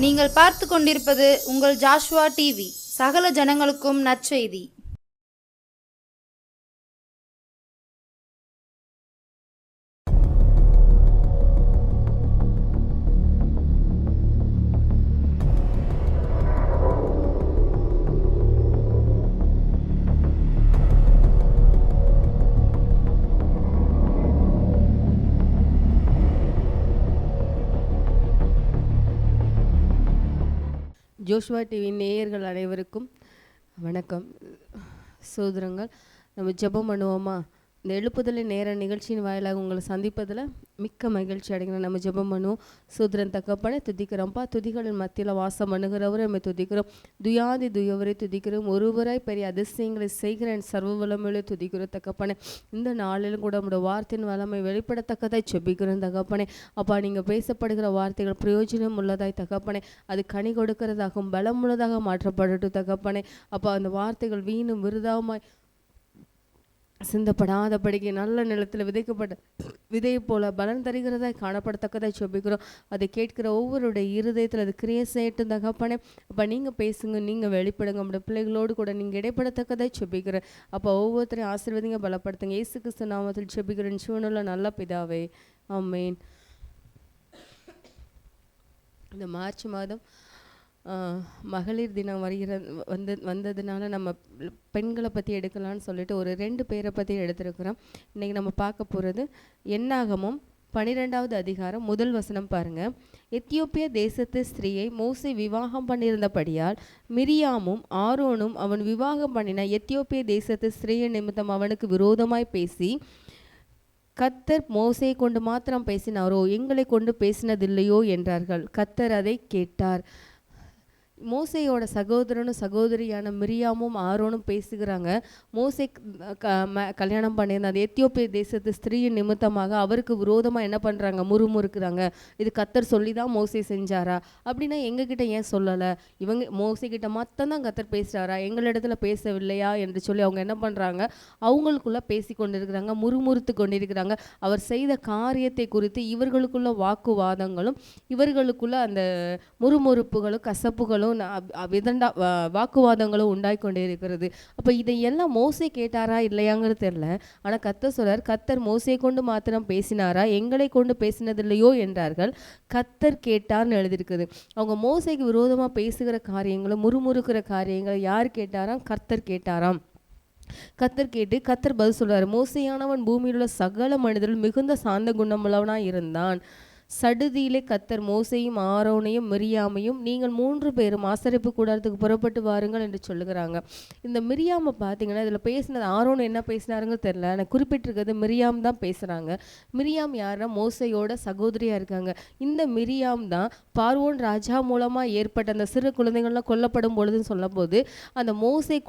நீங்கள் பார்த்து கொண்டிருப்பது உங்கள் ஜாஷ்வா டிவி. சகல ஜனங்களுக்கும் நற்செய்தி. ஜோஷ்வா டிவி நேயர்கள் அனைவருக்கும் வணக்கம், சோதரங்கள். நம்ம ஜெபம் பண்ணுவோமா? இந்த எழுப்புதலை நேர நிகழ்ச்சியின் வாயிலாக உங்களை சந்திப்பதில் மிக்க மகிழ்ச்சி அடைகிறோம். நம்ம ஜெபம் பண்ணுவோம். சோதரன் தகப்பனே, துதிக்கிறோம்ப்பா. துதிகளின் மத்தியில் வாசம் பண்ணுகிறவரை நம்ம துதிக்கிறோம். துயாதி துயவரை துதிக்கிறோம். ஒருவராய் பெரிய அதிசயங்களை செய்கிறேன் சர்வ வல்லமையிலே துதிக்கிறோம் தகப்பனே. இந்த நாளிலும் கூட நம்முடைய வார்த்தையின் வல்லமை வெளிப்படத்தக்கதாய் செபிக்கிறோம் தகப்பனே. அப்பா, நீங்கள் பேசப்படுகிற வார்த்தைகள் பிரயோஜனம் உள்ளதாய் தகப்பனே, அது கனி கொடுக்கிறதாகவும் பலமுள்ளதாக மாற்றப்படட்டும் தகப்பனே. அப்பா, அந்த வார்த்தைகள் வீணும் விருதாவுமாய் சிந்தப்படாதபடிக்கு நல்ல நிலத்தில் விதைக்கப்பட்ட விதையை போல பலன் தருகிறதாய் காணப்படத்தக்கதாய் செபிக்கிறோம். அதை கேட்கிற ஒவ்வொருடைய இருதயத்தில் அது கிரியை செய்யட்டும் தகப்பனே. அப்போ நீங்கள் பேசுங்க, நீங்கள் வெளிப்படுங்க. நம்முடைய பிள்ளைகளோடு கூட நீங்கள் இடைப்படத்தக்கதாய் செபிக்கிறேன். அப்போ ஒவ்வொருத்தரையும் ஆசீர்வதிங்க, பலப்படுத்துங்க. இயேசு கிறிஸ்து நாமத்தில் செபிக்கிறேன் ஜீவனுள்ள நல்ல பிதாவே, ஆமென். இந்த மார்ச் மாதம் மகளிர் தினம் வந்ததுனால நம்ம பெண்களை பற்றி எடுக்கலான்னு சொல்லிட்டு ஒரு 2 பேரை பற்றி எடுத்திருக்கிறோம். இன்றைக்கி நம்ம பார்க்க போகிறது என்னாகமம் 12வது அதிகாரம் 1 வசனம் பாருங்க. எத்தியோப்பிய தேசத்து ஸ்திரீயை மோசே விவாகம் பண்ணியிருந்தபடியால் மிரியாமும் ஆரோனும் அவன் விவாகம் பண்ணின எத்தியோப்பிய தேசத்து ஸ்திரீயை நிமித்தம் அவனுக்கு விரோதமாய் பேசி, கர்த்தர் மோசையை கொண்டு மாத்திரம் பேசினாரோ, எங்களை கொண்டு பேசினதில்லையோ என்றார்கள். கர்த்தர் அதை கேட்டார். மோசையோட சகோதரனும் சகோதரியான மிரியாமும் ஆரோனும் பேசுகிறாங்க. மோசே கல்யாணம் பண்ணியிருந்த அந்த எத்தியோப்பிய தேசத்து ஸ்திரீயின் நிமித்தமாக அவருக்கு விரோதமாக என்ன பண்ணுறாங்க, முறுமுறுக்கிறாங்க. இது கர்த்தர் சொல்லி தான் மோசே செஞ்சாரா? அப்படின்னா எங்ககிட்ட ஏன் சொல்லலை? இவங்க மோசே கிட்ட மட்டும்தான் கர்த்தர் பேசுகிறாரா, எங்களிடத்துல பேசவில்லையா என்று சொல்லி அவங்க என்ன பண்ணுறாங்க, அவங்களுக்குள்ள பேசி கொண்டிருக்கிறாங்க, முறுமுறுத்து கொண்டிருக்கிறாங்க. அவர் செய்த காரியத்தை குறித்து இவர்களுக்குள்ள வாக்குவாதங்களும் இவர்களுக்குள்ள அந்த முறுமுறுப்புகளும் கசப்புகளும் வாக்குவாதங்களும் உண்டாய் கொண்டே இருக்கிறது. அப்போ இதையெல்லாம் மோசே கேட்டாரா இல்லையாங்கிறது தெரியல. ஆனால் கர்த்தர் சொல்றார், கர்த்தர் மோசே கொண்டு மாத்திரம் பேசினாரா, எங்களை கொண்டு பேசினதில்லையோ என்றார்கள். கர்த்தர் கேட்டார்னு எழுதியிருக்குது. அவங்க மோசேக்கு விரோதமாக பேசுகிற காரியங்களும் முறுமுறுக்கிற காரியங்களை யார் கேட்டாராம்? கர்த்தர் கேட்டாராம். கர்த்தர் கேட்டு கர்த்தர் பதில் சொல்றாரு, மோசேயானவன் பூமியில் உள்ள சகல மனிதர்கள் மிகுந்த சாந்த குணமுள்ளவனாய் இருந்தான். சடுதியிலே கர்த்தர் மோசையும் ஆரோனையும் மிரியாமையும், நீங்கள் 3 பேரும் ஆசரிப்பு கூடாரத்துக்கு புறப்பட்டு வாருங்கள் என்று சொல்லுகிறாங்க. இந்த மிரியாமை பார்த்தீங்கன்னா இதில் பேசினது ஆரோன் என்ன பேசினாருங்க தெரியல. எனக்கு குறிப்பிட்டிருக்கிறது மிரியாம் தான் பேசுகிறாங்க. மிரியாம் யாருன்னா மோசையோட சகோதரியாக இருக்காங்க. இந்த மிரியாம் தான் பார்வோன் ராஜா மூலமாக ஏற்பட்ட அந்த சிறு குழந்தைகள்லாம் கொல்லப்படும் பொழுதுன்னு சொல்லும் போது, அந்த மோசை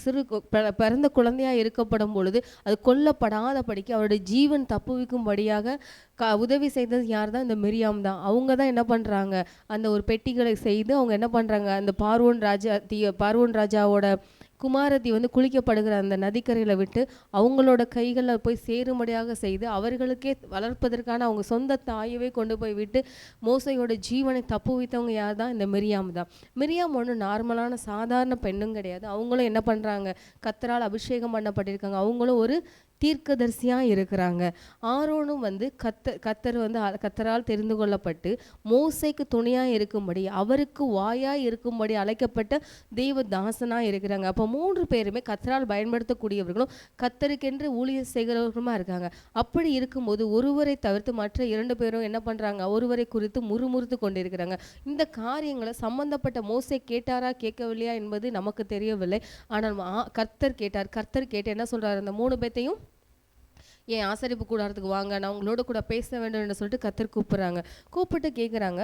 சிறு பிறந்த குழந்தையாக இருக்கப்படும் பொழுது அது கொல்லப்படாதபடிக்கு அவருடைய ஜீவன் தப்புவிக்கும்படியாக உதவி செய்தது யார் தான்? இந்த மிரியாம் தான். அவங்க தான் என்ன பண்ணுறாங்க, அந்த ஒரு பெட்டிகளை செய்து அவங்க என்ன பண்ணுறாங்க, அந்த பார்வோன் ராஜாவோட குமாரத்தி குளிக்கப்படுகிற அந்த நதிக்கரையில் விட்டு அவங்களோட கைகளில் போய் சேரும்படியாக செய்து அவர்களுக்கே வளர்ப்பதற்கான அவங்க சொந்த தாயவே கொண்டு போய் விட்டு மோசையோட ஜீவனை தப்பு வைத்தவங்க யார் தான்? இந்த மிரியாம் தான். மிரியாம் ஒன்றும் நார்மலான சாதாரண பெண்ணும் கிடையாது. அவங்களும் என்ன பண்ணுறாங்க, கர்த்தரால் அபிஷேகம் பண்ணப்பட்டிருக்காங்க. அவங்களும் ஒரு தீர்க்கதரிசியாக இருக்கிறாங்க. ஆரோனும் கர்த்தரால் தெரிந்து கொள்ளப்பட்டு மோசைக்கு துணையாக இருக்கும்படி, அவருக்கு வாயாக இருக்கும்படி அழைக்கப்பட்ட தெய்வ தாசனாக இருக்கிறாங்க. அப்போ 3 பேருமே கர்த்தரால் பயன்படுத்தக்கூடியவர்களும் கர்த்தருக்கென்று ஊழியம் செய்கிறவர்களுமா இருக்காங்க. அப்படி இருக்கும்போது ஒருவரை தவிர்த்து மற்ற 2 பேரும் என்ன பண்ணுறாங்க, ஒருவரை குறித்து முறுமுறுத்து கொண்டிருக்கிறாங்க. இந்த காரியங்களை சம்பந்தப்பட்ட மோசே கேட்டாரா கேட்கவில்லையா என்பது நமக்கு தெரியவில்லை. ஆனால் கர்த்தர் கேட்டார். கர்த்தர் கேட்டு என்ன சொல்கிறார், அந்த 3 பேர்த்தையும் ஏன் ஆசரிப்பு கூடாரத்துக்கு வாங்க, நான் உங்களோட கூட பேச வேண்டும் சொல்லிட்டு கர்த்தர் கூப்பிட்டு கேட்குறாங்க,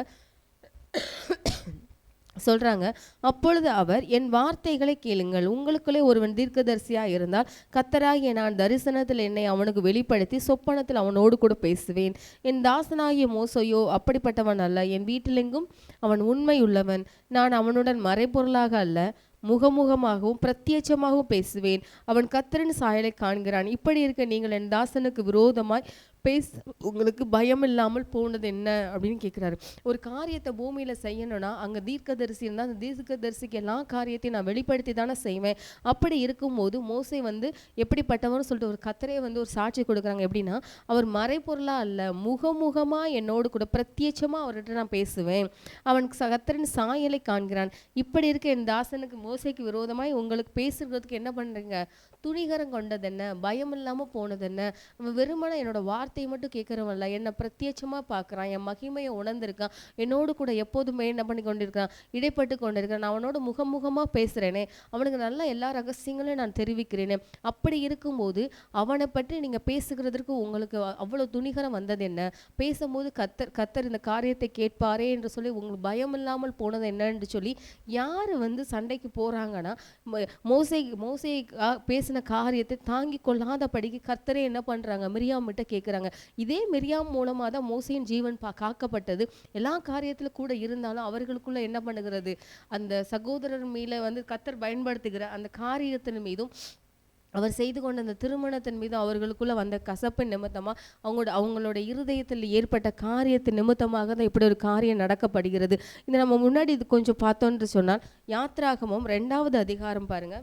சொல்றாங்க. அப்பொழுது அவர், என் வார்த்தைகளை கேளுங்கள். உங்களுக்குள்ளே ஒருவன் தீர்க்கதரிசியாக இருந்தால் கர்த்தராகிய நான் தரிசனத்தில் என்னை அவனுக்கு வெளிப்படுத்தி சொப்பனத்தில் அவனோடு கூட பேசுவேன். என் தாசனாகிய மோசையோ அப்படிப்பட்டவன் அல்ல. என் வீட்டிலெங்கும் அவன் உண்மை உள்ளவன். நான் அவனுடன் மறைபொருளாக அல்ல, முகமுகமாகவும் பிரத்யட்சமாகவும் பேசுவேன். அவன் கர்த்தரின் சாயலை காண்கிறான். இப்படி இருக்க நீங்கள் என் தாசனுக்கு விரோதமாய் உங்களுக்கு பயம் இல்லாமல் போனது என்ன அப்படின்னு கேட்குறாரு. ஒரு காரியத்தை பூமியில செய்யணும்னா அங்க தீர்க்கதரிசி இருந்தா அந்த தீர்க்கதரிசிக்கு எல்லா காரியத்தையும் நான் வெளிப்படுத்தி தானே செய்வேன். அப்படி இருக்கும்போது மோசே வந்து எப்படிப்பட்டவர்னு சொல்லிட்டு ஒரு கர்த்தரே வந்து ஒரு சாட்சி கொடுக்குறாங்க. எப்படின்னா, அவர் மறைபொருளா அல்ல, முகமுகமா என்னோடு கூட பிரத்யட்சமா அவர்கிட்ட நான் பேசுவேன். அவனுக்கு கர்த்தரின் சாயலை காண்கிறான். இப்படி இருக்க என் தாசனுக்கு மோசேக்கு விரோதமாய் உங்களுக்கு பேசுறதுக்கு என்ன பண்றீங்க? துணிகரம் கொண்டது என்ன? பயம் இல்லாம போனது என்ன? அவன் வெறுமனே என்னோட வார்த்தையை மட்டும் கேட்கிறவன்ல, என்னை பிரத்யட்சமா பார்க்குறான், என் மகிமையை உணர்ந்திருக்கான், என்னோடு கூட எப்போதுமே என்ன பண்ணி கொண்டிருக்கான், இடைப்பட்டு கொண்டிருக்கான், நான் அவனோட முகமுகமா பேசுறேனே, அவனுக்கு நல்லா எல்லா ரகசியங்களையும் நான் தெரிவிக்கிறேனே. அப்படி இருக்கும்போது அவனை பற்றி நீங்க பேசுகிறதற்கு உங்களுக்கு அவ்வளவு துணிகரம் வந்தது என்ன? பேசும்போது கத்தர் இந்த காரியத்தை கேட்பாரே என்று சொல்லி உங்களுக்கு பயம் இல்லாமல் போனது என்னன்னு சொல்லி யாரு வந்து சண்டைக்கு போறாங்கன்னா, மோசே பேசின காரியத்தை தாங்கி கொள்ளாதபடிக்கு கர்த்தரே என்ன பண்றாங்க, மிரியாம் கிட்ட கேட்குறாங்க. இதே மிரியாம் மூலமா தான் மோசேயின் ஜீவன் காக்கப்பட்டது. எல்லா காரியத்துல கூட இருந்தாலும் அவர்களுக்குள்ள என்ன பண்ணுகிறது, அந்த சகோதரர் மேல வந்து கர்த்தர் பயன்படுத்துகிற அந்த காரியத்தின் மீதும் அவர் செய்து கொண்ட அந்த திருமணத்தின் மீது அவர்களுக்குள்ள வந்த கசப்பு நிமித்தமா அவங்களோட இருதயத்தில் ஏற்பட்ட காரியத்தின் நிமித்தமாக தான் இப்படி ஒரு காரியம் நடக்கப்படுகிறது. இந்த நம்ம முன்னாடி இது கொஞ்சம் பார்த்தோன்னு சொன்னால், யாத்ராகமம் 2வது அதிகாரம் பாருங்க.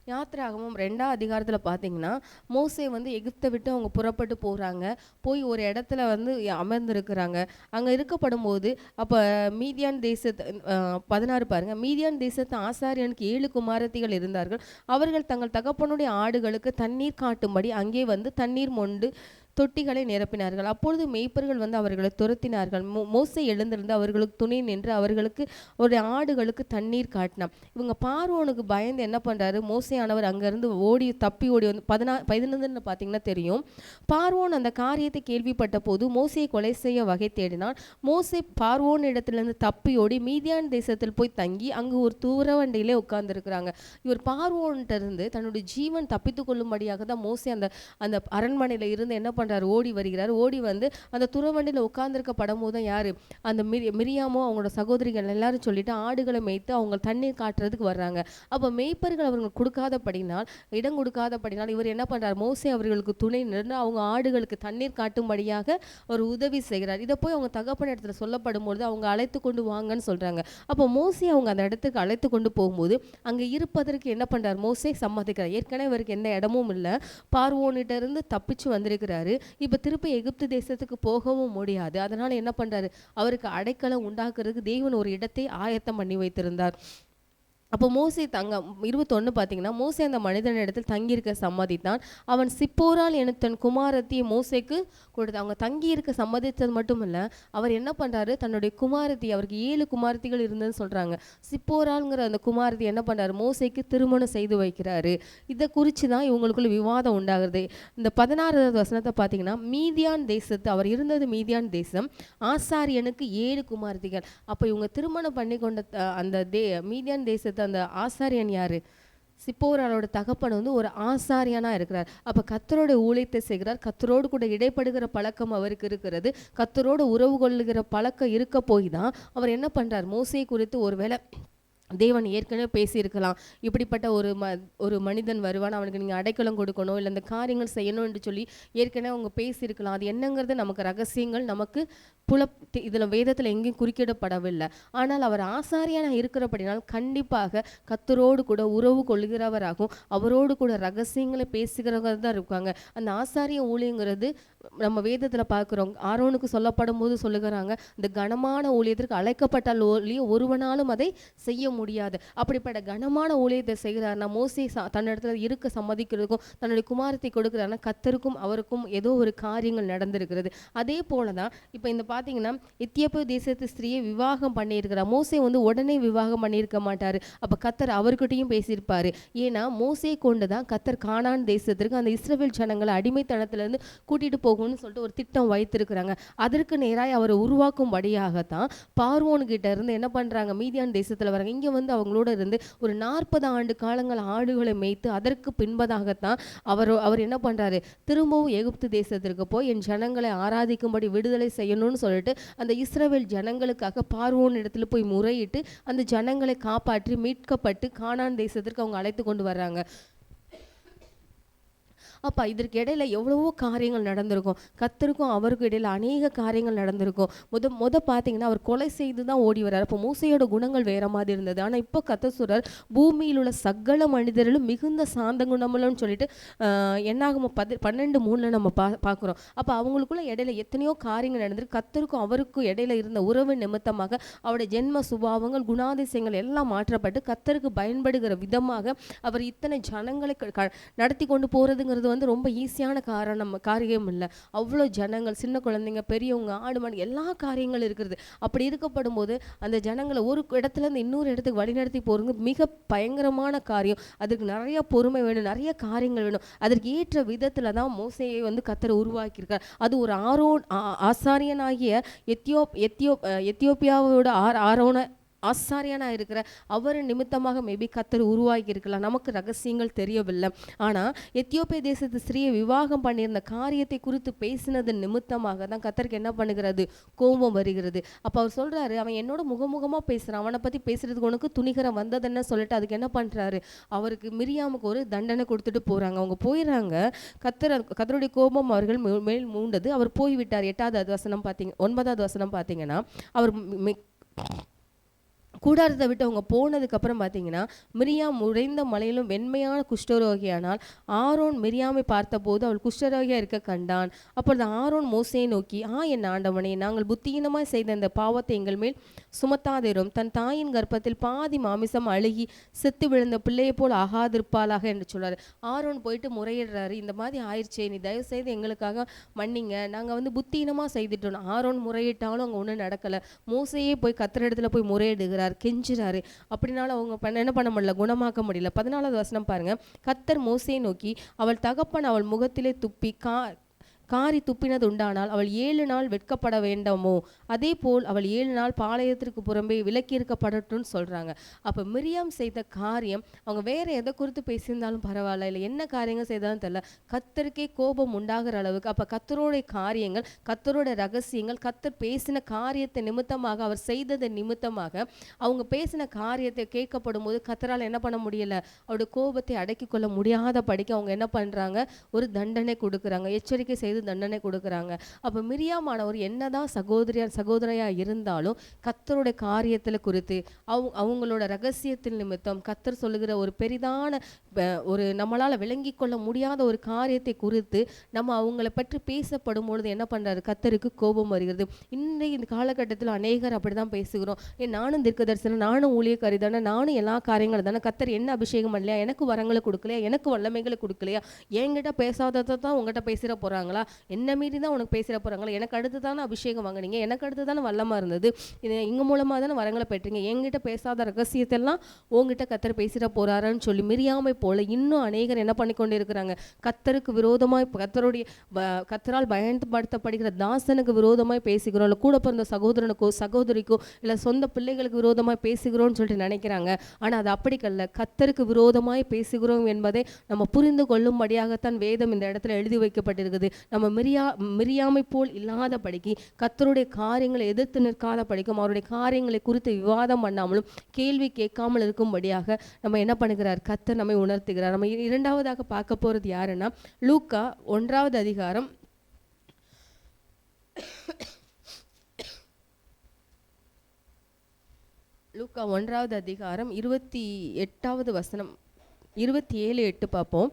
யாத்ராகமம் 2ஆம் அதிகாரத்தில் பார்த்தீங்கன்னா, மோசே வந்து எகிப்தை விட்டு அவங்க புறப்பட்டு போகிறாங்க. போய் ஒரு இடத்துல வந்து அமர்ந்திருக்கிறாங்க. அங்கே இருக்கப்படும் போது அப்போ மீதியான் தேசத்து 16 பாருங்க. மீதியான் தேசத்து ஆசாரியனுக்கு 7 குமாரத்திகள் இருந்தார்கள். அவர்கள் தங்கள் தகப்பனுடைய ஆடுகளுக்கு தண்ணீர் காட்டும்படி அங்கே வந்து தண்ணீர் மொண்டு தொட்டிகளை நிரப்பினார்கள். அப்பொழுது மேய்ப்பர்கள் வந்து அவர்களை துரத்தினார்கள். மோசே எழுந்திருந்து அவர்களுக்கு துணை நின்று அவர்களுக்கு ஒரு ஆடுகளுக்கு தண்ணீர் காட்டினான். இவங்க பார்வோனுக்கு பயந்து என்ன பண்றாரு, மோசேயானவர் அங்கிருந்து தப்பி ஓடி வந்து 15 பார்த்தீங்கன்னா தெரியும். பார்வோன் அந்த காரியத்தை கேள்விப்பட்ட போது மோசேயை கொலை செய்ய வகை தேடினான். மோசே பார்வோன் இடத்திலிருந்து தப்பி ஓடி மீதியான் தேசத்தில் போய் தங்கி அங்கு ஒரு தூரவண்டியிலே உட்கார்ந்து இருக்கிறாங்க. இவர் பார்வோன்கிட்ட இருந்து தன்னுடைய ஜீவன் தப்பித்து கொள்ளும்படியாக தான் மோசே அந்த அரண்மனையில இருந்து என்ன ஓடி வருகிறார். ஓடி வந்து அந்த துறவண்டியில் உட்கார்ந்திருக்கப்படும் போது யாரு, அந்த மிரியாமோ அவங்களோட சகோதரிகள் எல்லாரும் சொல்லிட்டு ஆடுகளை மேய்த்து அவங்க தண்ணீர் காட்டுறதுக்கு வர்றாங்க. அப்ப மேய்ப்பர்கள் அவர்கள் இடம் கொடுக்காதபடினால் இவர் என்ன பண்றார், மோசே அவர்களுக்கு துணை நின்று அவங்க ஆடுகளுக்கு தண்ணீர் காட்டும்படியாக ஒரு உதவி செய்கிறார். இதை போய் அவங்க தகப்பன் இடத்துல சொல்லப்படும் போது அவங்க அழைத்து கொண்டு வாங்கன்னு சொல்றாங்க. அப்போ மோசே அவங்க அந்த இடத்துக்கு அழைத்து கொண்டு போகும்போது அங்க இருப்பதற்கு என்ன பண்றார், மோசே சம்மதிக்கிறார். ஏற்கனவே இவருக்கு எந்த இடமும் இல்லை, பார்வோனிட்ட இருந்து தப்பிச்சு வந்திருக்கிறாரு. இப்ப திருப்பி எகிப்து தேசத்துக்கு போகவும் முடியாது. அதனால என்ன பண்றாரு, அவருக்கு அடைக்கலம் உண்டாக்குறதுக்கு தேவன் ஒரு இடத்தை ஆயத்தம் பண்ணி வைத்திருந்தார். அப்போ மோசே 21 பார்த்தீங்கன்னா, மோசே அந்த மனிதனிடத்தில் தங்கியிருக்க சம்மதித்தான். அவன் சிப்போரால் என தன் குமாரத்தியை மோசேக்கு கொடுத்து அவங்க தங்கியிருக்க சம்மதித்தது மட்டும் இல்லை, அவர் என்ன பண்ணுறாரு, தன்னுடைய குமாரத்தி, அவருக்கு 7 குமாரத்திகள் இருந்ததுன்னு சொல்கிறாங்க. சிப்போரால்ங்கிற அந்த குமாரத்தி என்ன பண்ணுறாரு, மோசேக்கு திருமணம் செய்து வைக்கிறாரு. இதை குறித்து தான் இவங்களுக்குள்ள விவாதம் உண்டாகிறது. இந்த 16வது வசனத்தை பார்த்தீங்கன்னா, மீதியான் தேசத்து, அவர் இருந்தது மீதியான் தேசம், ஆசாரியனுக்கு 7 குமாரத்திகள். அப்போ இவங்க திருமணம் பண்ணி கொண்ட அந்த மீதியான் தேசத்து அந்த ஆசாரியன் யாரு, சிப்போராலோட தகப்பன் வந்து ஒரு ஆசாரியனா இருக்கிறார். அப்ப கர்த்தரோட ஊழியத்தை செய்கிறார். கர்த்தரோடு கூட இடைப்படுகிற பழக்கம் அவருக்கு இருக்கிறது. கர்த்தரோடு உறவு கொள்ளுகிற பழக்கம் இருக்க போய் தான் அவர் என்ன பண்றார், மோசே குறித்து ஒருவேளை தேவன் ஏற்கனவே பேசியிருக்கலாம், இப்படிப்பட்ட ஒரு மனிதன் வருவான், அவனுக்கு நீங்கள் அடைக்கலம் கொடுக்கணும், இல்லை இந்த காரியங்கள் செய்யணும் என்று சொல்லி ஏற்கனவே அவங்க பேசியிருக்கலாம். அது என்னங்கிறது நமக்கு ரகசியங்கள் நமக்கு இதில் வேதத்தில் எங்கேயும் குறுக்கிடப்படவில்லை. ஆனால் அவர் ஆசாரியனாக இருக்கிறபடினால் கண்டிப்பாக கர்த்தரோடு கூட உறவு கொள்கிறவராகவும் அவரோடு கூட ரகசியங்களை பேசுகிறவங்க தான் இருக்காங்க. அந்த ஆசாரிய ஊழியங்கிறது நம்ம வேதத்தில் பார்க்குறோம். ஆரோனுக்கு சொல்லப்படும் போது சொல்லுகிறாங்க, இந்த கனமான ஊழியத்திற்கு அழைக்கப்பட்டால் ஒருவனாலும் அதை செய்ய முடியாது. அப்படிப்பட்ட கனமான ஊழியத்தை செய்கிறார்னா மோசே தன்னிடத்துல இருக்க சம்மதிக்கிறதுக்கும் தன்னுடைய குமாரத்தை கொடுக்கிறாருன்னா கர்த்தருக்கும் அவருக்கும் ஏதோ ஒரு காரியங்கள் நடந்திருக்கிறது. அதே போலதான் இப்போ இந்த பார்த்தீங்கன்னா, எத்தியோப்பியா தேசத்து ஸ்திரியை விவாகம் பண்ணியிருக்கிறார். மோசே வந்து உடனே விவாகம் பண்ணியிருக்க மாட்டாரு. அப்போ கர்த்தர் அவர்கிட்டையும் பேசியிருப்பாரு. ஏன்னா மோசே கொண்டு தான் கர்த்தர் கானான் தேசத்திற்கு அந்த இஸ்ரவேல் ஜனங்களை அடிமைத்தனத்திலிருந்து கூட்டிட்டு போகும் போகணும்னு சொல்லிட்டு ஒரு திட்டம் வைத்திருக்கிறாங்க. அதற்கு நேராய் அவரை உருவாக்கும்படியாகத்தான் பார்வோன்கிட்ட இருந்து என்ன பண்றாங்க, மீதியான் தேசத்துல வராங்க. இங்க வந்து அவங்களோட இருந்து ஒரு 40 ஆண்டு காலங்கள் ஆடுகளை மேய்த்து அதற்கு பின்பதாகத்தான் அவர் என்ன பண்றாரு, திரும்பவும் எகிப்து தேசத்திற்கு போய் என் ஜனங்களை ஆராதிக்கும்படி விடுதலை செய்யணும்னு சொல்லிட்டு அந்த இஸ்ரவேல் ஜனங்களுக்காக பார்வோன் இடத்துல போய் முறையிட்டு அந்த ஜனங்களை காப்பாற்றி மீட்கப்பட்டு கானான் தேசத்திற்கு அவங்க அழைத்து கொண்டு வர்றாங்க. அப்போ இதற்கு இடையில எவ்வளவோ காரியங்கள் நடந்திருக்கும். கர்த்தருக்கும் அவருக்கும் இடையில அநேக காரியங்கள் நடந்திருக்கும். முத பார்த்தீங்கன்னா அவர் கொலை செய்து தான் ஓடி வர்றார். அப்போ மோசையோட குணங்கள் வேற மாதிரி இருந்தது. ஆனால் இப்போ கர்த்தர் சொல்றார், பூமியில் உள்ள சகல மனிதர்களும் மிகுந்த சாந்த குணமுள்ளன்னு சொல்லிட்டு என்னாகும் 12:3 நம்ம பார்க்குறோம். அப்போ அவங்களுக்குள்ள இடையில எத்தனையோ காரியங்கள் நடந்திருக்கு. கர்த்தருக்கும் அவருக்கும் இடையில இருந்த உறவு நிமித்தமாக அவருடைய ஜென்ம சுபாவங்கள் குணாதிசயங்கள் எல்லாம் மாற்றப்பட்டு கர்த்தருக்கு பயன்படுகிற விதமாக அவர் இத்தனை ஜனங்களை நடத்தி கொண்டு போறதுங்கிறது வந்து ரொம்ப ஈஸியான காரியம் இல்லை. அவ்வளோ ஜனங்கள், சின்ன குழந்தைங்க, பெரியவங்க, ஆடு மாடு எல்லா காரியங்களும் இருக்கிறது. அப்படி இருக்கப்படும் போது அந்த ஜனங்களை ஒரு இடத்துல இருந்து இன்னொரு இடத்துக்கு வழிநடத்தி போறது மிக பயங்கரமான காரியம். அதுக்கு நிறைய பொறுமை வேணும், நிறைய காரியங்கள் வேணும். அதற்கு ஏற்ற விதத்துல தான் மோசேயை வந்து கர்த்தர் உருவாக்கியிருக்கார். அது ஒரு ஆசாரியனாகிய எத்தியோப்பியாவோட ஆரோன ஆசாரியனா இருக்கிற அவர் நிமித்தமாக மேபி கர்த்தர் உருவாக்கி இருக்கலாம். நமக்கு ரகசியங்கள் தெரியவில்லை. ஆனா எத்தியோப்பிய தேசத்து ஸ்திரீயை விவாகம் பண்ணியிருந்த காரியத்தை குறித்து பேசினது நிமித்தமாக தான் கர்த்தருக்கு என்ன பண்ணுகிறது, கோபம் வருகிறது. அப்ப அவர் சொல்றாரு, அவன் என்னோட முகமுகமா பேசுறான், அவனை பத்தி பேசுறதுக்கு உனக்கு துணிகரம் வந்ததுன்னு சொல்லிட்டு அதுக்கு என்ன பண்றாரு, அவருக்கு மிரியாமுக்கு ஒரு தண்டனை கொடுத்துட்டு போறாங்க. அவங்க போயிடுறாங்க. கர்த்தருடைய கோபம் அவர்கள் மேல் மூண்டது. அவர் போய்விட்டார். 8வது வசனம் பார்த்தீங்க, 9வது வசனம் பார்த்தீங்கன்னா, அவர் கூடாரத்தை விட்டு அவங்க போனதுக்கு அப்புறம் பார்த்தீங்கன்னா, மிரியாம் உறைந்த மலையிலும் வெண்மையான குஷ்டரோகியானால் ஆரோன் மிரியாமை பார்த்தபோது அவள் குஷ்டரோகியா இருக்க கண்டான். அப்பொழுது ஆரோன் மோசேயை நோக்கி, என் ஆண்டவனே, நாங்கள் புத்தியீனமாய் செய்த இந்த பாவத்தை எங்கள் மேல் சுமத்தாதிரும். தன் தாயின் கர்ப்பத்தில் பாதி மாமிசம் அழுகி செத்து விழுந்த பிள்ளையை போல் ஆகாதிருப்பாளாக என்று சொல்றாரு. ஆரோன் போயிட்டு முறையிடுறாரு, இந்த மாதிரி ஆயிடுச்சே, நீ தயவு செய்து எங்களுக்காக மன்னிங்க, நாங்கள் வந்து புத்தியீனமாக செய்துட்டோம். ஆரோன் முறையிட்டாலும் அங்கே ஒன்றும் நடக்கலை. மோசேயே போய் கர்த்தர் இடத்துல போய் முறையிடுகிறார், கெஞ்சுறாரு. அப்படினாலும் அவங்க என்ன பண்ண முடியல, குணமாக்க முடியல. 14வது வசனம் பாருங்க. கர்த்தர் மோசேயை நோக்கி, அவள் தகப்பன் அவள் முகத்திலே துப்பி காரி துப்பினது உண்டானால் அவள் 7 நாள் வெட்கப்பட வேண்டாமோ, அதே போல் அவள் 7 நாள் பாளையத்திற்கு புறம்பே விலக்கியிருக்கப்படட்டும்னு சொல்றாங்க. அப்ப மிரியாம் செய்த காரியம், அவங்க வேற எதை குறித்து பேசியிருந்தாலும் பரவாயில்ல, இல்லை என்ன காரியங்கள் செய்தாலும் தெரியல, கர்த்தருக்கே கோபம் உண்டாகிற அளவுக்கு. அப்ப கர்த்தரோட காரியங்கள், கர்த்தரோட ரகசியங்கள், கர்த்தர் பேசின காரியத்தை நிமித்தமாக, அவர் செய்ததை நிமித்தமாக, அவங்க பேசின காரியத்தை கேட்கப்படும் போது கர்த்தரால் என்ன பண்ண முடியல, அவருடைய கோபத்தை அடக்கி கொள்ள முடியாத படிக்க அவங்க என்ன பண்றாங்க, ஒரு தண்டனை கொடுக்குறாங்க, எச்சரிக்கை செய்து தண்டனை கொடுக்குறாங்க. அப்ப மிரியாமானவர் என்னதான் சகோதரியா இருந்தாலும் கர்த்தருடைய காரியத்துல குறித்து அவங்களோட ரகசியத்தின் நிமித்தம் கர்த்தர் சொல்லுகிற ஒரு பெரிதான ஒரு நம்மளால விளங்கி கொள்ள முடியாத ஒரு காரியத்தை குறித்து நம்ம அவங்கள பற்றி பேசப்படும் பொழுது என்ன பண்றாரு, கர்த்தருக்கு கோபம் வருகிறது. இன்றைய இந்த காலகட்டத்தில் அநேகர் அப்படிதான் பேசுகிறோம். நானும் தீர்க்கதரிசனம், நானும் ஊழியக்காரி தானே, நானும் எல்லா காரியங்களும் தானே, கர்த்தர் என்ன அபிஷேகம் பண்ணலையா, எனக்கு வரங்களை கொடுக்கலையா, எனக்கு வல்லமைகளை கொடுக்கலையா, என்கிட்ட பேசாததை தான் உங்ககிட்ட பேசிட போறாங்களா, என்ன மீறி தான் உனக்கு பேசிட போறாங்களா, எனக்கு அடுத்து தானே அபிஷேகம் வாங்கினீங்க, எனக்கு அடுத்து தானே வல்லமா இருந்தது, இங்க மூலமா தானே வரங்களை பெற்றீங்க, என்கிட்ட பேசாத ரகசியத்தெல்லாம் உங்ககிட்ட கர்த்தர் பேசிட போறாருன்னு சொல்லி மிரியாமை போல இன்னும் அநேகர் என்ன பண்ணி கொண்டு இருக்கிறாங்க, கர்த்தருக்கு விரோதமாய், கர்த்தரால் பயன்படுத்தப்படுகிற தாசனுக்கு விரோதமாய் பேசுகிறோம், இல்லை கூட பிறந்த சகோதரனுக்கோ சகோதரிக்கோ இல்லை சொந்த பிள்ளைகளுக்கு விரோதமாய் பேசுகிறோம்னு சொல்லிட்டு நினைக்கிறாங்க. ஆனா அது அப்படிக்கல்ல, கர்த்தருக்கு விரோதமாய் பேசுகிறோம் என்பதை நம்ம புரிந்து கொள்ளும்படியாகத்தான் வேதம் இந்த இடத்துல எழுதி வைக்கப்பட்டிருக்குது. நம்ம மிரியாமை போல் இல்லாத படிக்கு, கர்த்தருடைய காரியங்களை எதிர்த்து நிற்காத படிக்கும், அவருடைய காரியங்களை குறித்து விவாதம் பண்ணாமலும் கேள்வி கேட்காமல் இருக்கும்படியாக நம்ம என்ன பண்ணுகிறார், கர்த்தர் நம்மை உணர்த்துகிறார். நம்ம இரண்டாவதாக பார்க்க போறது யாருன்னா, லூக்கா 1வது அதிகாரம் 28வது வசனம் 27:8 பார்ப்போம்.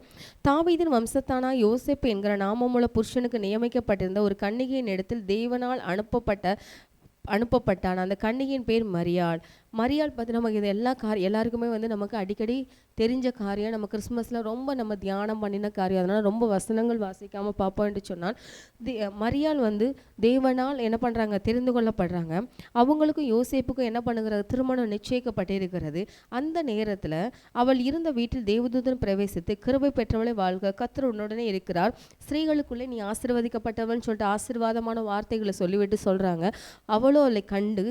தாவீதின் வம்சத்தானா யோசேப்பு என்கிற நாமமுள்ள புருஷனுக்கு நியமிக்கப்பட்டிருந்த ஒரு கன்னிகையின் இடத்தில் தேவனால் அனுப்பப்பட்டான். அந்த கன்னிகையின் பேர் மரியாள். மரியாள் பார்த்து நமக்கு இது எல்லாருக்குமே வந்து நமக்கு அடிக்கடி தெரிஞ்ச காரியம். நம்ம கிறிஸ்மஸில் ரொம்ப நம்ம தியானம் பண்ணின காரியம். அதனால் ரொம்ப வசனங்கள் வாசிக்காமல் பார்ப்போம்னு சொன்னால் மரியாள் வந்து தேவனால் என்ன பண்ணுறாங்க, தெரிந்து கொள்ளப்படுறாங்க. அவங்களுக்கும் யோசேப்புக்கும் என்ன பண்ணுகிறது, திருமணம் நிச்சயிக்கப்பட்டிருக்கிறது. அந்த நேரத்தில் அவள் இருந்த வீட்டில் தேவதூதன் பிரவேசித்து, கிருபை பெற்றவளை வாழ்க, கர்த்தர் உன்னுடனே இருக்கிறார், ஸ்திரீகளுக்குள்ளே நீ ஆசீர்வதிக்கப்பட்டவன் சொல்லிட்டு ஆசீர்வாதமான வார்த்தைகளை சொல்லிவிட்டு சொல்கிறாங்க. அவளோ அவளை கண்டு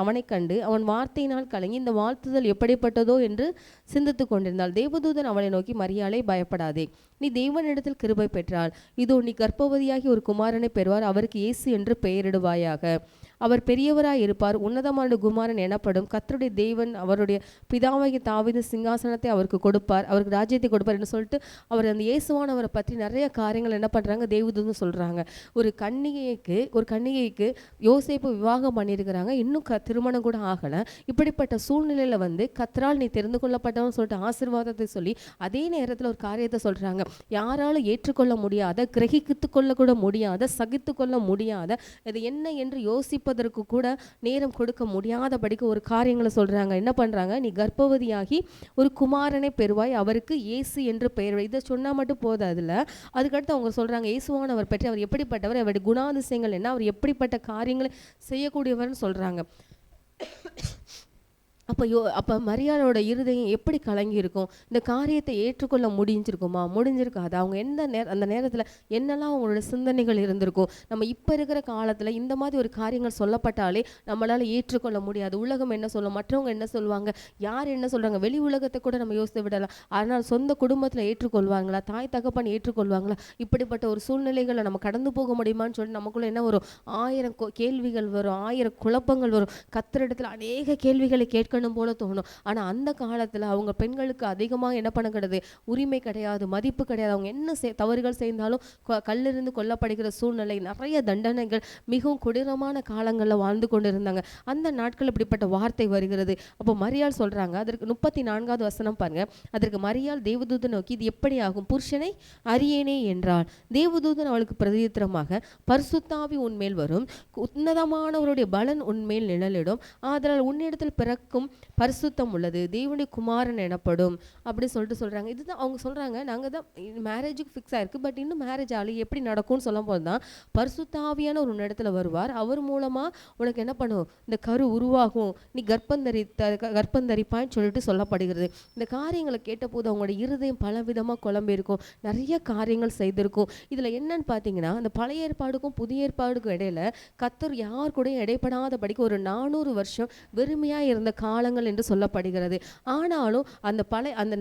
அவனை கண்டு அவன் வார்த்தையினால் கலங்கி இந்த வாழ்த்துதல் எப்படிப்பட்டதோ என்று சிந்தித்து கொண்டிருந்தாள். தேவதூதன் அவளை நோக்கி, மரியாளே, பயப்படாதே, நீ தேவனிடத்தில் கிருபை பெற்றாள். இதோ நீ கர்ப்பவதியாகி ஒரு குமாரனை பெறுவார், அவருக்கு இயேசு என்று பெயரிடுவாயாக. அவர் பெரியவராய் இருப்பார், உன்னதமான குமாரன் எனப்படும். கர்த்தருடைய தேவன் அவருடைய பிதாவாகிய தாவீது சிங்காசனத்தை அவருக்கு கொடுப்பார், அவருக்கு ராஜ்யத்தை கொடுப்பார் என்று சொல்லிட்டு அவர் அந்த இயேசுவானவரை பற்றி நிறைய காரியங்கள் என்ன பண்ணுறாங்க, தேவதூதன் சொல்கிறாங்க. ஒரு கன்னிகைக்கு யோசேப்பு விவாகம் பண்ணியிருக்கிறாங்க, இன்னும் திருமணம் கூட ஆகலை. இப்படிப்பட்ட சூழ்நிலையில் வந்து கர்த்தரால் நீ தெரிந்து கொள்ளப்பட்டவன்னு சொல்லிட்டு ஆசீர்வாதத்தை சொல்லி அதே நேரத்தில் ஒரு காரியத்தை சொல்கிறாங்க. யாராலும் ஏற்றுக்கொள்ள முடியாத, கிரகித்து கொள்ள கூட முடியாத, சகித்து கொள்ள முடியாத, இது என்ன என்று யோசிப்பதற்கு கூட நேரம் கொடுக்க முடியாதபடிக்கு ஒரு காரியங்களை சொல்கிறாங்க. என்ன பண்ணுறாங்க, நீ கர்ப்பவதியாகி ஒரு குமாரனை பெறுவாய், அவருக்கு இயேசு என்று பெயர். இதை சொன்னால் மட்டும் போதாதுல, அதுக்கடுத்து அவங்க சொல்கிறாங்க, இயேசுவானவர் பற்றி அவர் எப்படிப்பட்டவர், அவருடைய குணாதிசயங்கள் என்ன, அவர் எப்படிப்பட்ட காரியங்களை செய்யக்கூடியவர்னு சொல்கிறாங்க. அப்போ மரியாளோட இருதயம் எப்படி கலங்கி இருக்கும், இந்த காரியத்தை ஏற்றுக்கொள்ள முடிஞ்சிருக்காது. அவங்க அந்த நேரத்தில் என்னெல்லாம் அவங்களோட சிந்தனைகள் இருந்திருக்கும். நம்ம இப்போ இருக்கிற காலத்தில் இந்த மாதிரி ஒரு காரியங்கள் சொல்லப்பட்டாலே நம்மளால் ஏற்றுக்கொள்ள முடியாது. உலகம் என்ன சொல்லும், மற்றவங்க என்ன சொல்லுவாங்க, யார் என்ன சொல்கிறாங்க, வெளி உலகத்தை கூட நம்ம யோசித்து விடலாம். ஆனால் சொந்த குடும்பத்தில் ஏற்றுக்கொள்வாங்களா, தாய் தகப்பன் ஏற்றுக்கொள்வாங்களா, இப்படிப்பட்ட ஒரு சூழ்நிலைகளை நம்ம கடந்து போக முடியுமான்னு சொல்லி நமக்குள்ள என்ன வரும், 1000 கேள்விகள் வரும், 1000 குழப்பங்கள் வரும். கர்த்தரிடத்தில் அநேக கேள்விகளை கேட்கணும் போல தோணும். ஆனா அந்த காலத்துல அவங்க பெண்களுக்கு அதிகமாக என்ன பண்ண கிடையாது, உரிமை கிடையாது, மதிப்பு கிடையாது. அவங்க என்ன தவறுகள் செய்தாலும் கல்லிருந்து கொல்லப்படுகிற சூழ்நிலை, நிறைய தண்டனைகள், மிகவும் கொடூரமான காலங்களில் வாழ்ந்து கொண்டிருந்தாங்க. அந்த நாட்கள் இப்படிப்பட்ட வார்த்தை வருகிறது. அப்போ மரியாள் சொல்றாங்க, அதற்கு 34வது வசனம் பாருங்க. அதற்கு மரியாள் தேவதூதன் நோக்கி, இது எப்படி ஆகும், புருஷனை அறியேனே என்றாள். தேவதூதன் அவளுக்கு பிரதியுத்தரமாக, பரிசுத்தாவி உன்மேல் வரும், உன்னதமானவருடைய பலன் உன்மேல் நிழலிடும், ஆதலால் உன்னிடத்தில் பிறக்கும் பரிசுத்தம் உள்ளது, தேவனுடைய குமாரன் எனப்படும் அப்படி சொல்லிட்டு சொல்றாங்க. இதுதான் அவங்க சொல்றாங்க, நாங்க தான் மேரேஜுக்கு ஃபிக்ஸ் ஆயிருக்கு, பட் இன்னும் மேரேஜ் ஆகி எப்படி நடக்கும்னு சொல்லும் போது தான் பரிசுத்தாவியான ஒரு இடத்துல வருவார், அவர் மூலமா உனக்கு என்ன பண்ணும், இந்த கரு உருவாகும், நீ கர்ப்பந்தரிப்பான்னு சொல்லிட்டு சொல்லப்படுகிறது. இந்த காரியங்களை கேட்டபோது அவங்களோட இருதயம் பலவிதமாக குழம்பி இருக்கும், நிறைய காரியங்கள் செய்திருக்கும். இதுல என்னன்னு பார்த்தீங்கன்னா, அந்த பழைய ஏற்பாடுக்கும் புதிய ஏற்பாடுக்கும் இடையில கர்த்தர் யார் கூட இடைப்படாதபடிக்கு ஒரு 400 வருஷம் வெறுமையா இருந்த காலங்கள் என்று சொல்லப்படுகிறது. ஆனாலும் அந்த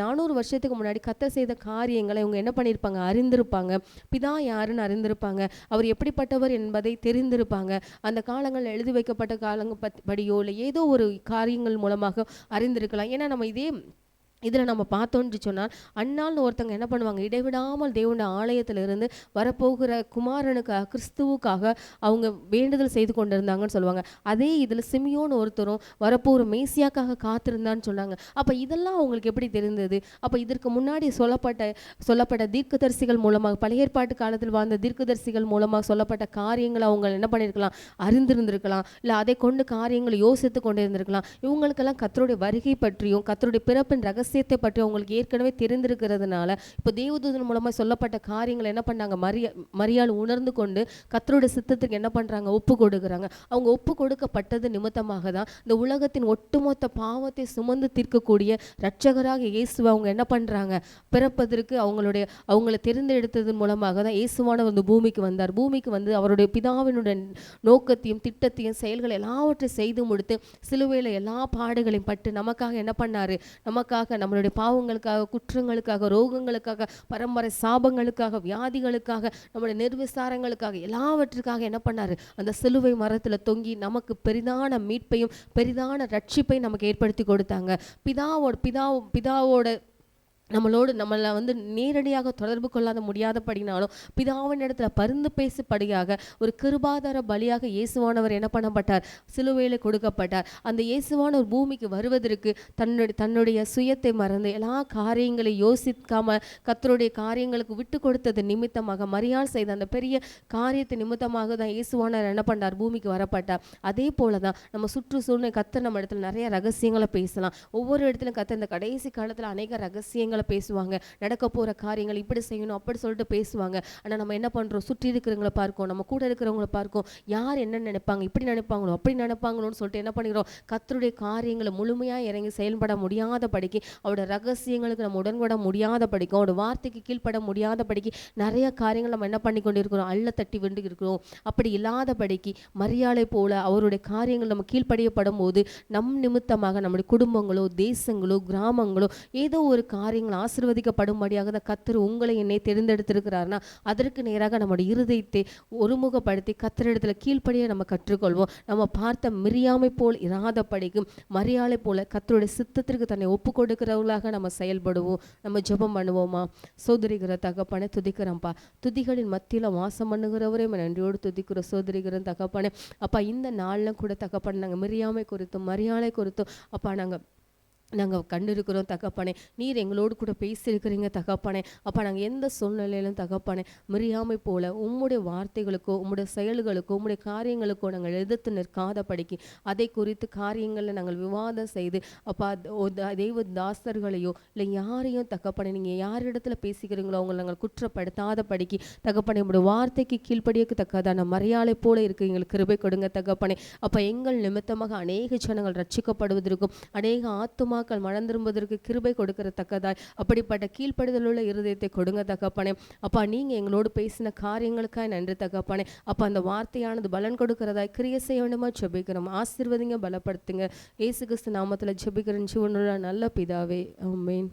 400 வருஷத்துக்கு முன்னாடி கர்த்தர் செய்த காரியங்களை இவங்க என்ன பண்ணியிருப்பாங்க, அறிந்திருப்பாங்க. பிதா யாருன்னு அறிந்திருப்பாங்க, அவர் எப்படிப்பட்டவர் என்பதை தெரிந்திருப்பாங்க. அந்த காலங்கள் எழுதி வைக்கப்பட்ட காலங்கள் படியோ இல்லை ஏதோ ஒரு காரியங்கள் மூலமாக அறிந்திருக்கலாம். ஏன்னா நம்ம இதில் நம்ம பார்த்தோன்னு சொன்னால், அண்ணால்னு ஒருத்தங்க என்ன பண்ணுவாங்க, இடைவிடாமல் தேவனுடைய ஆலயத்திலிருந்து வரப்போகிற குமாரனுக்காக, கிறிஸ்துவுக்காக அவங்க வேண்டுதல் செய்து கொண்டிருந்தாங்கன்னு சொல்லுவாங்க. அதே இதில் சிமியோன்னு ஒருத்தரும் வரப்போகிற மேசியாக்காக காத்திருந்தான்னு சொன்னாங்க. அப்போ இதெல்லாம் அவங்களுக்கு எப்படி தெரிந்தது? அப்போ இதற்கு முன்னாடி சொல்லப்பட்ட தீர்க்கதரிசிகள் மூலமாக, பழைய ஏற்பாட்டு காலத்தில் வாழ்ந்த தீர்க்கதரிசிகள் மூலமாக சொல்லப்பட்ட காரியங்களை அவங்க என்ன பண்ணியிருக்கலாம், அறிந்திருந்திருக்கலாம். இல்லை அதை கொண்டு காரியங்களை யோசித்து கொண்டு இருந்திருக்கலாம். இவங்களுக்கெல்லாம் கர்த்தருடைய வருகை பற்றியும் கர்த்தருடைய பிறப்பின் ரகசியத்தை பற்றி அவங்களுக்கு ஏற்கனவே தெரிந்திருக்கிறதுனால இப்போ தேவதூதன் மூலமாக சொல்லப்பட்ட காரியங்களை என்ன பண்ணாங்க, மரியாள் உணர்ந்து கொண்டு கர்த்தருடைய சித்தத்துக்கு என்ன பண்ணுறாங்க, ஒப்பு கொடுக்குறாங்க. அவங்க ஒப்பு கொடுக்கப்பட்டது நிமித்தமாக தான் இந்த உலகத்தின் ஒட்டுமொத்த பாவத்தை சுமந்து தீர்க்கக்கூடிய இரட்சகராக இயேசுவை அவங்க என்ன பண்ணுறாங்க, பிறப்பதற்கு அவங்கள தெரிந்தெடுத்ததன் மூலமாக தான் இயேசுவானவர் இந்த பூமிக்கு வந்தார். பூமிக்கு வந்து அவருடைய பிதாவினுடைய நோக்கத்தையும் திட்டத்தையும் செயல்களை எல்லாவற்றையும் செய்து முடித்து சிலுவையில் எல்லா பாடுகளையும் பட்டு நமக்காக என்ன பண்ணாரு, நமக்காக நம்மளுடைய பாவங்களுக்காக, குற்றங்களுக்காக, ரோகங்களுக்காக, பரம்பரை சாபங்களுக்காக, வியாதிகளுக்காக, நம்மளுடைய நிர்விசாரங்களுக்காக, எல்லாவற்றுக்காக என்ன பண்ணாரு, அந்த சிலுவை மரத்தில் தொங்கி நமக்கு பெரிதான மீட்பையும் பெரிதான ரட்சிப்பையும் நமக்கு ஏற்படுத்தி கொடுத்தாங்க. பிதாவோட நம்மளை நேரடியாக தொடர்பு கொள்ளாத முடியாதபடினாலும் பிதாவின் இடத்துல பரிந்து பேசும்படியாக ஒரு கிருபாதார பலியாக இயேசுவானவர் என்ன பண்ணப்பட்டார், சிலுவையில கொடுக்கப்பட்டார். அந்த இயேசுவானவர் பூமிக்கு வருவதற்கு தன்னுடைய சுயத்தை மறந்து எல்லா காரியங்களை யோசிக்காம கர்த்தருடைய காரியங்களுக்கு விட்டு கொடுத்தது நிமித்தமாக, மரியாள் செய்த அந்த பெரிய காரியத்தை நிமித்தமாக தான் இயேசுவானவர் என்ன பண்ணார், பூமிக்கு வரப்பட்டார். அதே போலதான் நம்ம சுற்றுச்சூழ்நிலை கர்த்தர் நம்ம இடத்துல நிறைய ரகசியங்களை பேசலாம். ஒவ்வொரு இடத்துலையும் கர்த்தர் இந்த கடைசி காலத்துல அநேக ரகசியங்களை பேசுவாங்க. நடக்க போற காரியங்கள் இப்படி செய்யணும் அப்படி சொல்லிட்டு பேசுவாங்க. ஆனா நம்ம என்ன பண்றோம், சுற்றி இருக்கிறவங்களை பார்க்கோம், நம்ம கூட இருக்கிறவங்களை பார்க்கோம், யார் என்ன நினைப்பாங்க, இப்படி நினைப்பாங்களோ அப்படி நினைப்பாங்களோன்னு சொல்லிட்டு என்ன பண்ணிக்கிறோம், கர்த்தருடைய காரியங்களை முழுமையா இறங்கி செயல்பட முடியாத படிக்கு, அவருடைய ரகசியங்களுக்கு நம்ம உடன்பட முடியாத படிக்கும், அவருடைய வார்த்தைக்கு கீழ்ப்பட முடியாத படிக்கு நிறைய காரியங்கள் நம்ம என்ன பண்ணி கொண்டு இருக்கிறோம், அள்ள தட்டி வெண்டு இருக்கிறோம். அப்படி இல்லாத படிக்கு மரியாதை போல அவருடைய காரியங்கள் நம்ம கீழ்ப்படியப்படும் போது நம் நிமித்தமாக நம்முடைய குடும்பங்களோ தேசங்களோ கிராமங்களோ ஏதோ ஒரு காரியங்கள் ஆசீர்வதிக்கப்படும்படியாக தான் கர்த்தர் உங்களை என்னை தெரிந்தெடுத்திருக்கிறார்னா அதற்கு நேராக நம்முடைய இருதயத்தை ஒருமுகப்படுத்தி கர்த்தரிடத்துல கீழ்ப்படிய நம்ம கற்றுக்கொள்வோம். நம்ம பார்த்த மிரியாமை போல் இராதபடிக்கும் மரியாதை போல கர்த்தருடைய சித்தத்திற்கு தன்னை ஒப்பு கொடுக்கிறவர்களாக நம்ம செயல்படுவோம். நம்ம ஜெபம் பண்ணுவோமா? சோதரிகிற தகப்பனே துதிக்கிறோம்ப்பா, துதிகளின் மத்தியில வாசம் பண்ணுகிறவரே நன்றியோடு துதிக்கிற சோதரிகிற தகப்பனே. அப்பா இந்த நாள்ல கூட தகப்பன் நாங்கள் மிரியாமை குறித்தும் மரியாதை குறித்தும் அப்பா நாங்கள் கண்டிருக்கிறோம் தகப்பனே. நீர் எங்களோடு கூட பேசியிருக்கிறீங்க தகப்பனே. அப்போ நாங்கள் எந்த சூழ்நிலையிலும் தகப்பனே மிரியாமை போல உம்முடைய வார்த்தைகளுக்கோ உம்முடைய செயல்களுக்கோ உம்முடைய காரியங்களுக்கோ நாங்கள் எதிர்த்து நிற்காதபடிக்கு அதை குறித்து காரியங்களில் நாங்கள் விவாதம் செய்து அப்பா தெய்வ தாசர்களையோ இல்லை யாரையும் தகப்பனே நீங்கள் யார் இடத்துல பேசிக்கிறீங்களோ அவங்களை நாங்கள் குற்றப்படுத்தாதபடிக்கு தகப்பனே உம்முடைய வார்த்தைக்கு கீழ்ப்படியக்கு தக்கதான மரியாதை போல இருக்கு எங்களுக்கு கிருபை கொடுங்க தகப்பனே. அப்போ எங்கள் நிமித்தமாக அநேக ஜனங்கள் ரட்சிக்கப்படுவதற்கும் அநேக ஆத்துமா மனம் திரும்புவதற்கு கிருபை கொடுக்கறத்தக்கதாய் அப்படிப்பட்ட கீழ்ப்படுதலுள்ள இருதயத்தை கொடுங்க தகப்பனே. அப்பா நீங்க எங்களோடு பேசின காரியங்களுக்காய் நன்றி தகப்பனே. அப்பா அந்த வார்த்தையானது பலன் கொடுக்கிறதாய் கிரியை செய்ய வேண்டுமா ஜெபிக்கிறோம். ஆசீர்வதிங்க, பலப்படுத்துங்க. இயேசு கிறிஸ்து நாமத்துல ஜெபிக்கிறேன் ஜீவனுள்ள நல்ல பிதாவே, ஆமென்.